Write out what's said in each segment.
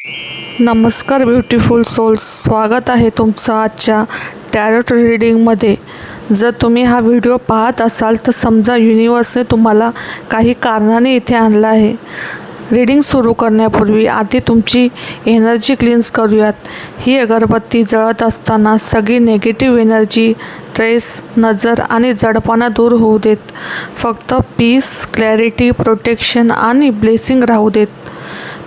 नमस्कार beautiful souls, स्वागत आहे तुमचं आजच्या टॅरोट रीडिंगमध्ये. जर तुम्ही हा व्हिडिओ पाहत असाल तर समजा युनिवर्सने तुम्हाला काही कारणाने इथे आणलं आहे. रीडिंग सुरू करण्यापूर्वी आधी तुमची एनर्जी क्लीन्स करूयात. ही अगरबत्ती जळत असताना सगळी नेगेटिव्ह एनर्जी, स्ट्रेस, नजर आणि जडपणा दूर होऊ देत. फक्त पीस, क्लॅरिटी, प्रोटेक्शन आणि ब्लेसिंग राहू देत.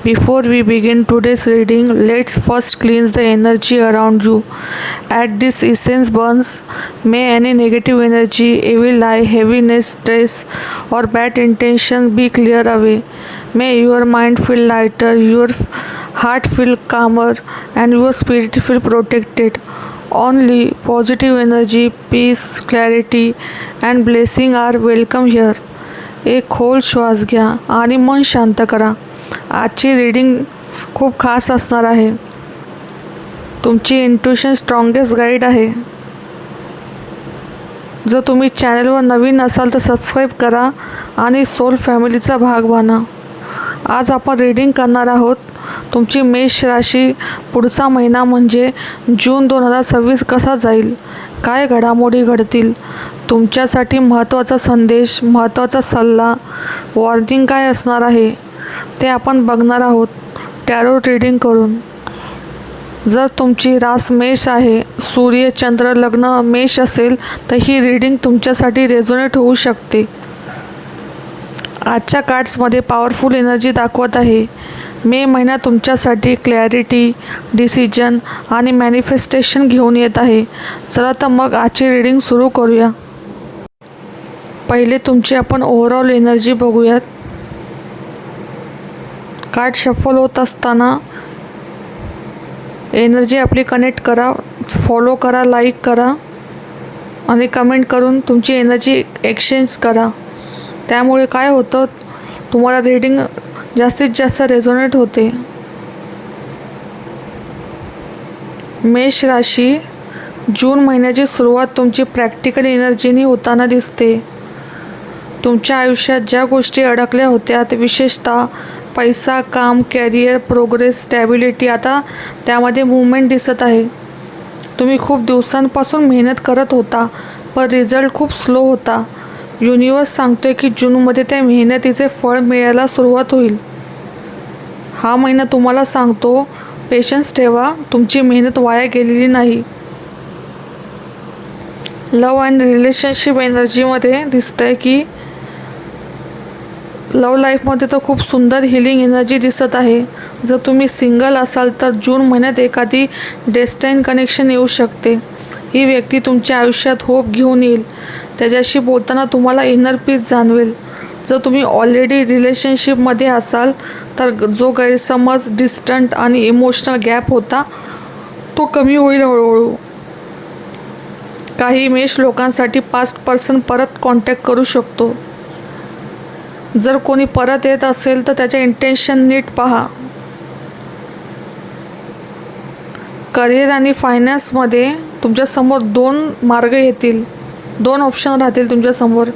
Before we begin today's reading, let's first cleanse the energy around you. As this essence burns, may any negative energy, evil eye, heaviness, stress, or bad intention be cleared away. May your mind feel lighter, your heart feel calmer, and your spirit feel protected. Only positive energy, peace, clarity, and blessing are welcome here. एक खोल श्वास घ्या आणि मन शांत करा. आजची reading खूप खास असणार आहे. तुमची इंट्युशन स्ट्रॉंगेस्ट गाईड आहे. जर तुम्ही चॅनलवर नवीन असाल तर सबस्क्राईब करा आणि सोल फॅमिलीचा भाग बना. आज आपण रीडिंग करणार आहोत तुमची मेष राशी पुढचा महिना म्हणजे जून 2026 कसा जाईल, काय घडामोडी घडतील, तुमच्यासाठी महत्त्वाचा संदेश, महत्त्वाचा सल्ला, वॉर्निंग काय असणार आहे ते आपण बघणार आहोत टॅरोट रीडिंग करून. जर तुमची रास मेष आहे, सूर्य, चंद्र, लग्न मेष असेल तर ही रीडिंग तुमच्यासाठी रेझोनेट होऊ शकते. आजच्या कार्ड्समध्ये पॉवरफुल एनर्जी दाखवत आहे. मे महिना तुमच्यासाठी क्लॅरिटी, डिसिजन आणि मॅनिफेस्टेशन घेऊन येत आहे. चला तर मग आजची रीडिंग सुरू करूया. पहिले तुमची आपण ओव्हरऑल एनर्जी बघूयात. कार्ड शफल होत असताना एनर्जी आपली कनेक्ट करा, फॉलो करा, लाईक करा आणि कमेंट करून तुमची एनर्जी एक्सचेंज करा. त्यामुळे काय होतं, तुम्हाला रीडिंग जास्तीत जास्त रेझोनेट होते. मेष राशी, जून महिन्याची सुरुवात तुमची प्रॅक्टिकल एनर्जीनी होताना दिसते. तुमच्या आयुष्यात ज्या गोष्टी अडकल्या होत्या ते विशेषतः पैसा, काम, कॅरियर, प्रोग्रेस, स्टॅबिलिटी, आता त्यामध्ये मूवमेंट दिसत आहे. तुम्ही खूप दिवसांपासून मेहनत करत होता पण रिझल्ट खूप स्लो होता. युनिवर्स सांगतोय की जूनमध्ये त्या मेहनतीचे फळ मिळायला सुरुवात होईल. हा महिना तुम्हाला सांगतो पेशन्स ठेवा, तुमची मेहनत वाया गेलेली नाही. लव्ह अँड रिलेशनशिप एनर्जीमध्ये दिसतंय की लव्ह लाईफमध्ये तर खूप सुंदर हिलिंग एनर्जी दिसत आहे. जर तुम्ही सिंगल असाल तर जून महिन्यात एखादी डेस्टाईन कनेक्शन येऊ शकते. ही व्यक्ती तुमच्या आयुष्यात होप घेऊन येईल. त्याच्याशी बोलताना तुम्हाला इनर पीस जाणवेल. जर तुम्ही ऑलरेडी रिलेशनशिपमध्ये असाल तर जो गैरसमज, डिस्टंट आणि इमोशनल गॅप होता तो कमी होईल हळूहळू. काही मेष लोकांसाठी पास्ट पर्सन परत कॉन्टॅक्ट करू शकतो. जर कोणी परत येत असेल तर त्याच्या इंटेन्शन नीट पहा. करिअर आणि फायनान्समध्ये तुमच्यासमोर 2 मार्ग येतील, 2 ऑप्शन राहतील तुमच्यासमोर.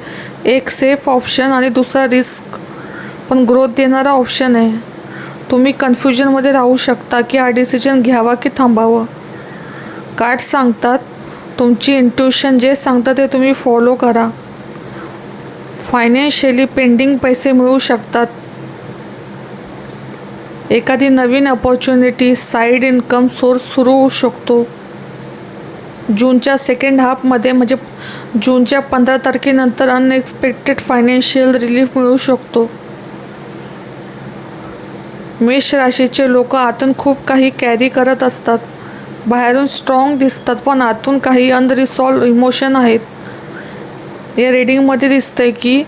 एक सेफ ऑप्शन आणि दुसरा रिस्क पण ग्रोथ देणारा ऑप्शन आहे. तुम्ही कन्फ्युजनमध्ये राहू शकता की हा डिसिजन घ्यावा की थांबावं. कार्ड सांगतात तुमची इंट्युशन जे सांगतं ते तुम्ही फॉलो करा. फायनान्शियली पेंडिंग पैसे मिळू शकतात. एखादी नवीन अपॉर्च्युनिटी, साईड इन्कम सोर्स सुरू होऊ शकतो. जूनच्या सेकंड हाफमध्ये म्हणजे जूनच्या 15 तारखेनंतर अनएक्सपेक्टेड फायनान्शियल रिलीफ मिळू शकतो. मेष राशीचे लोक आतून खूप काही कॅरी करत असतात. बाहेरून स्ट्रॉंग दिसतात पण आतून काही अनरिसॉल्व इमोशन आहेत. या रीडिंगमध्ये दिसतंय की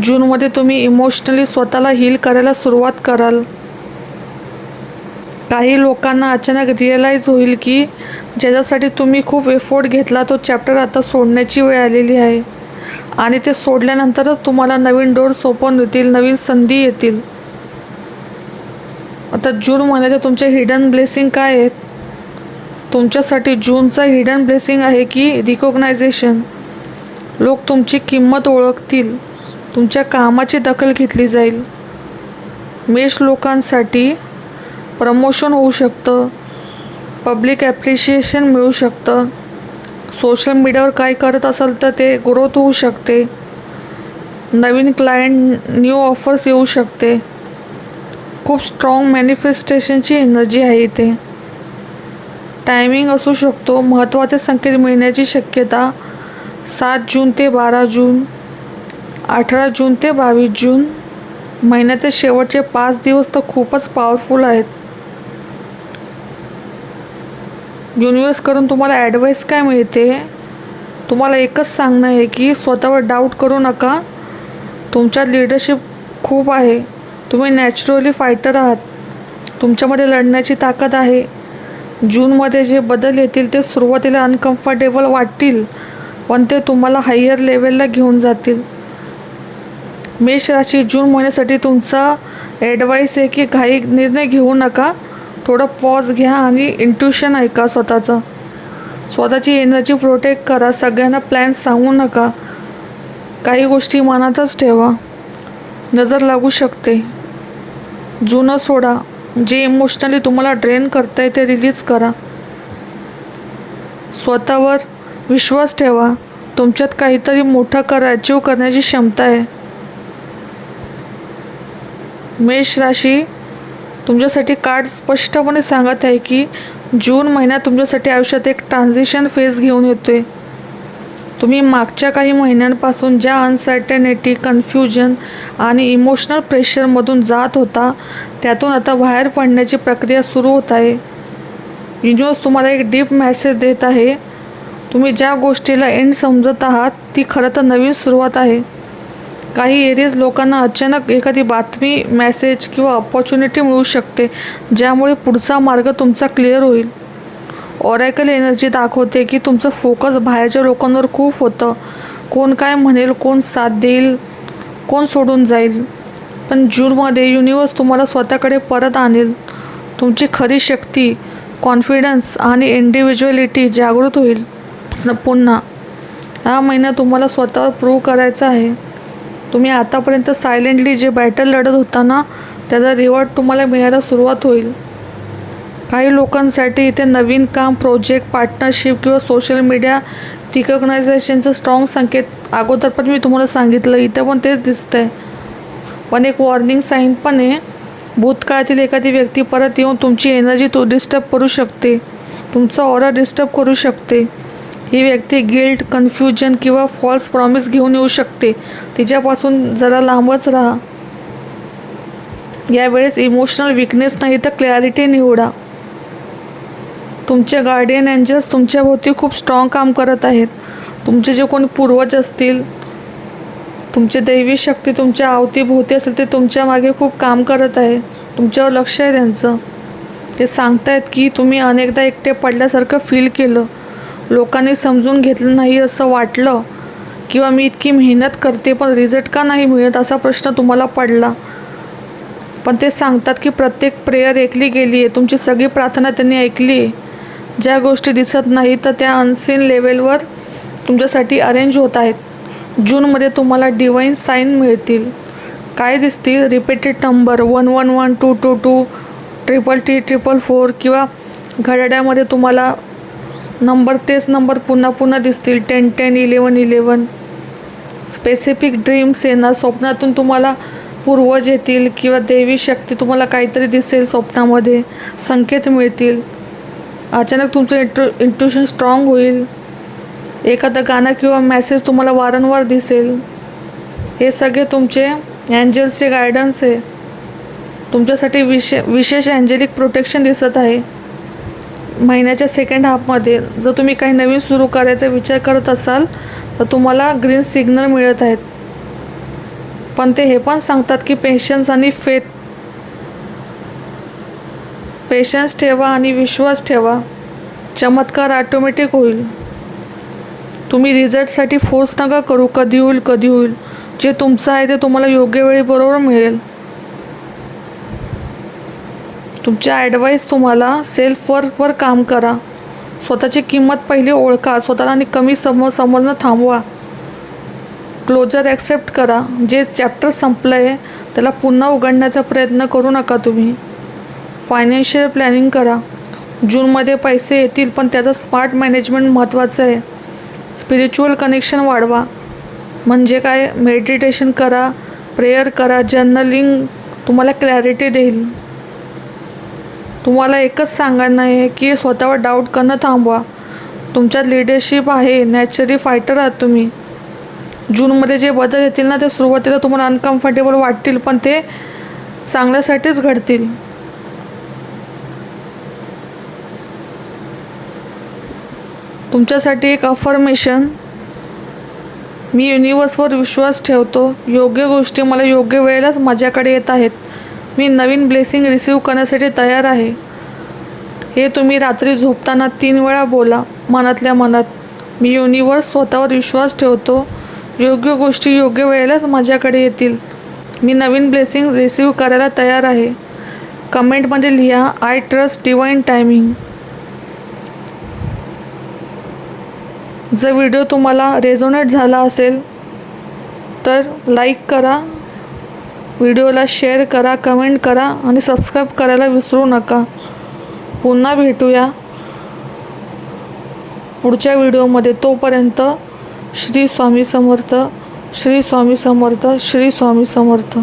जूनमध्ये तुम्ही इमोशनली स्वतःला हील करायला सुरुवात कराल. काही लोकांना अचानक रिअलाईज होईल की ज्याच्यासाठी तुम्ही खूप एफोर्ट घेतला तो चॅप्टर आता सोडण्याची वेळ आलेली आहे आणि ते सोडल्यानंतरच तुम्हाला नवीन डोर्स ओपन होतील, नवीन संधी येतील. आता जून महिन्याच्या तुमचे हिडन ब्लेसिंग काय आहेत? तुमच्यासाठी जूनचा हिडन ब्लेसिंग आहे की रिकॉग्नायझेशन. लोक तुमची किंमत ओळखतील, तुमच्या कामाची दखल घेतली जाईल. मेष लोकांसाठी प्रमोशन होऊ शकतं, पब्लिक ॲप्रिशिएशन मिळू शकतं, सोशल मीडियावर काय करत असाल तर ते ग्रोथ होऊ शकते, नवीन क्लायंट, न्यू ऑफर्स येऊ शकते. खूप स्ट्रॉंग मॅनिफेस्टेशनची एनर्जी आहे इथे. टायमिंग असू शकतो, महत्त्वाचे संकेत मिळण्याची शक्यता 7 जून ते 12 जून, 18 जून ते 22 जून. महिन्याचे शेवटचे 5 दिवस तर खूपच पॉवरफुल आहेत. युनिवर्सकडून तुम्हाला ॲडवाईस काय मिळते? तुम्हाला एकच सांगणं आहे की स्वतःवर डाऊट करू नका. तुमच्यात लिडरशिप खूप आहे. तुम्ही नॅचरली फायटर आहात. तुमच्यामध्ये लढण्याची ताकद आहे. जूनमध्ये जे बदल येतील ते सुरुवातीला अनकम्फर्टेबल वाटतील, पण ते तुम्हाला हायर लेवलला घेऊन जातील. मेष राशी, जून महिन्यासाठी तुमचा ॲडवाईस आहे की घाई निर्णय घेऊ नका. थोडं पॉज घ्या आणि इंट्युशन ऐका स्वतःचं. स्वतःची एनर्जी प्रोटेक्ट करा. सगळ्यांना प्लॅन सांगू नका. काही गोष्टी मनातच ठेवा. नजर लागू शकते. जुनं सोडा. जे इमोशनली तुम्हाला ड्रेन करताय ते रिलीज करा. स्वतःवर विश्वास ठेवा. तुमच्यात काहीतरी मोठं अचीव करण्याची क्षमता आहे. मेष राशी, तुमच्यासाठी कार्ड स्पष्टपणे सांगत आहे की जून महिन्यात तुमच्यासाठी आयुष्यात एक ट्रान्झिशन फेज घेऊन येतोय. तुम्ही मागच्या काही महिन्यांपासून ज्या अनसर्टनिटी, कन्फ्युजन आणि इमोशनल प्रेशरमधून जात होता, त्यातून आता बाहेर पडण्याची प्रक्रिया सुरू होत आहे. युनिवर्स तुम्हाला एक डीप मेसेज देत आहे. तुम्ही ज्या गोष्टीला एंड समजत आहात ती खरं तर नवीन सुरुवात आहे. काही एरियाज लोकांना अचानक एखादी बातमी, मेसेज किंवा अपॉर्च्युनिटी मिळू शकते, ज्यामुळे पुढचा मार्ग तुमचा क्लिअर होईल. ऑरॅकल एनर्जी दाखवते की तुमचं फोकस बाहेरच्या लोकांवर खूप होतं. कोण काय म्हणेल, कोण साथ देईल, कोण सोडून जाईल. पण जूनमध्ये युनिवर्स तुम्हाला स्वतःकडे परत आणेल. तुमची खरी शक्ती, कॉन्फिडन्स आणि इंडिव्हिज्युअलिटी जागृत होईल. पुन्हा हा महिना तुम्हाला स्वतःवर प्रूव्ह करायचा आहे. तुम्ही आतापर्यंत सायलेंटली जे बॅटल लढत होता ना, त्याचा रिवॉर्ड तुम्हाला मिळायला सुरुवात होईल. काही लोकांसाठी इथे नवीन काम, प्रोजेक्ट, पार्टनरशिप किंवा सोशल मीडिया रिकग्नायझेशनचं स्ट्रॉंग संकेत. अगोदर पण मी तुम्हाला सांगितलं, इथं पण तेच दिसतं आहे. पण एक वॉर्निंग साईन पण आहे. भूतकाळातील एखादी व्यक्ती परत येऊन तुमची एनर्जी डिस्टर्ब करू शकते. तुमचा ऑरा डिस्टर्ब करू शकते. ही व्यक्ती गिल्ट, कन्फ्युजन किंवा फॉल्स प्रॉमिस घेऊन येऊ शकते. तिच्यापासून जरा लांबच राहा. यावेळेस इमोशनल वीकनेस नाही तर क्लॅरिटी निवडा. तुमचे गार्डियन एंजल्स तुमच्याभोवती खूप स्ट्रॉंग काम करत आहेत. तुमचे जे कोणी पूर्वज असतील, तुमची दैवी शक्ती तुमच्या अवतीभोवती असेल, ते तुमच्या मागे खूप काम करत आहे. तुमच्यावर लक्ष आहे त्यांचं. ते सांगतायत की तुम्ही अनेकदा एकटे पडल्यासारखं फील केलं. लोकांनी समजून घेतलं नाही असं वाटलं, किंवा मी इतकी मेहनत करते पण रिझल्ट का नाही मिळत असा प्रश्न तुम्हाला पडला. पण ते सांगतात की प्रत्येक प्रेयर ऐकली गेली आहे. तुमची सगळी प्रार्थना त्यांनी ऐकली आहे. ज्या गोष्टी दिसत नाही तर त्या अनसीन लेवलवर तुमच्यासाठी अरेंज होत आहेत. जूनमध्ये तुम्हाला डिवाईन साईन मिळतील. काय दिसतील? रिपीटेड नंबर 111, 222, 333, किंवा घड्याळामध्ये तुम्हाला नंबर, तेच नंबर पुन्हा पुन्हा दिसतील. 10, 10, 11, 11. स्पेसिफिक ड्रीम्स येणार. स्वप्नातून तुम्हाला पूर्वज येतील किंवा देवी शक्ती तुम्हाला काहीतरी दिसेल स्वप्नामध्ये. संकेत मिळतील. अचानक तुमचं इंट्युशन स्ट्रॉंग होईल. एखादं गाणं किंवा मेसेज तुम्हाला वारंवार दिसेल. हे सगळे तुमचे एंजल्सचे गायडन्स आहे. तुमच्यासाठी विशेष एंजेलिक प्रोटेक्शन दिसत आहे. महिन्याच्या सेकंड हाफमध्ये जर तुम्ही काही नवीन सुरू करायचा विचार करत असाल तर तुम्हाला ग्रीन सिग्नल मिळत आहेत. पण ते हे पण सांगतात की पेशन्स ठेवा आणि विश्वास ठेवा. चमत्कार ऑटोमॅटिक होईल. तुम्ही रिझल्टसाठी फोर्स नका करू. कधी होईल. जे तुमचं आहे ते तुम्हाला योग्य वेळी बरोबर मिळेल. तुमच्या ॲडवाईस तुम्हाला सेल्फ वर्कवर काम करा. स्वतःची किंमत पहिली ओळखा. स्वतःला आणि कमी समजणं थांबवा. क्लोजर ॲक्सेप्ट करा. जे चॅप्टर संपलं आहे त्याला पुन्हा उघडण्याचा प्रयत्न करू नका तुम्ही. फायनान्शियल प्लॅनिंग करा. जूनमध्ये पैसे येतील, पण त्याचं स्मार्ट मॅनेजमेंट महत्त्वाचं आहे. स्पिरिच्युअल कनेक्शन वाढवा. म्हणजे काय, मेडिटेशन करा, प्रेयर करा, जर्नलिंग तुम्हाला क्लॅरिटी देईल. तुम्हाला एकच सांगायचं आहे की स्वतःवर डाऊट करणं थांबवा. तुमच्यात लिडरशिप आहे, नॅचरली फायटर आहात तुम्ही. जूनमध्ये जे बदल येतील ना, ते सुरुवातीला तुम्हाला अनकम्फर्टेबल वाटतील, पण ते चांगल्यासाठीच घडतील. तुमच्यासाठी एक अफर्मेशन. मी युनिवर्सवर विश्वास ठेवतो. योग्य गोष्टी मला योग्य वेळेलाच माझ्याकडे येत आहेत. मी नवीन ब्लेसिंग रिसीव करण्यासाठी तयार आहे. हे तुम्ही रात्री झोपताना 3 वेळा बोला, मनातल्या मनात. मी युनिवर्स, स्वतःवर विश्वास ठेवतो. योग्य गोष्टी योग्य वेळेलाच माझ्याकडे येतील. मी नवीन ब्लेसिंग रिसीव करायला तयार आहे. कमेंटमध्ये लिहा, आय ट्रस्ट डिवाइन टायमिंग. जर व्हिडिओ तुम्हाला रेझोनेट झाला असेल तर लाईक करा, व्हिडिओला शेअर करा, कमेंट करा आणि सबस्क्राईब करायला विसरू नका. पुन्हा भेटूया पुढच्या व्हिडिओमध्ये. तोपर्यंत श्री स्वामी समर्थ, श्री स्वामी समर्थ, श्री स्वामी समर्थ.